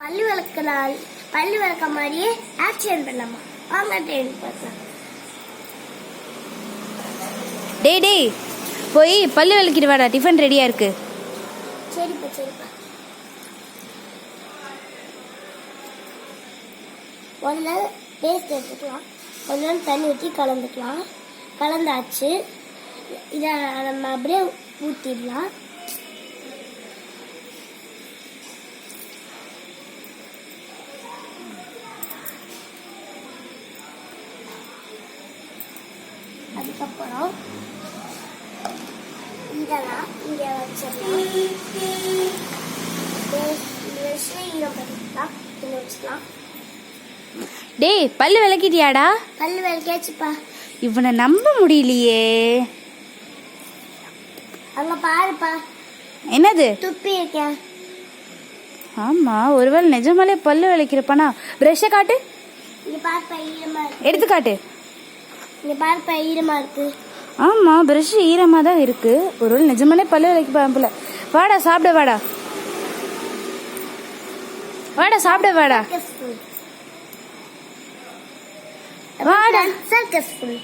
பல்லு விளக்குனால் பல்லு விளக்க மாதிரியே ஆக்ஷன் பண்ணலாமா? வாங்க ட்ரெயின் பார்க்கலாம். டேய் டேய் போய் பல்லு விளக்கிட்டு வாடா, டிஃபன் ரெடியா இருக்கு. சரிப்பா சரிப்பா. முதல்ல பேஸ்ட் எடுத்துக்கலாம், கொஞ்சம் தண்ணி ஊற்றி கலந்துக்கலாம். கலந்தாச்சு, இதை நம்ம அப்படியே ஊற்றிடலாம். அதுக்கப்புறம் இதெல்லாம் இங்கே வச்சிடலாம். ஈரம் பண்ணிக்கலாம், இங்கே வச்சுக்கலாம். டேய் பல்லு விளக்கிட்டியாடா? பல்லு விளக்கியாச்சுப்பா. இவனை நம்ப முடியலையே. அங்க பாருப்பா, என்னது துப்பி இருக்கேன். ஆமா, ஒருவேளை நிஜமாலே பல்லு விளக்கிறப்பனா பிரஷை காட்டு. இங்க பாருப்பா, ஈரமா இருக்கு. எடுத்து காட்டு. இங்க பாருப்பா, ஈரமா இருக்கு. ஆமா, பிரஷ் ஈரமா தான் இருக்கு. ஒருவேளை நிஜமாலே பல்லு விளக்கி போல. வாடா சாப்பிட வாடா, வாடா சாப்பிட வாடா, வாடா. Circus full.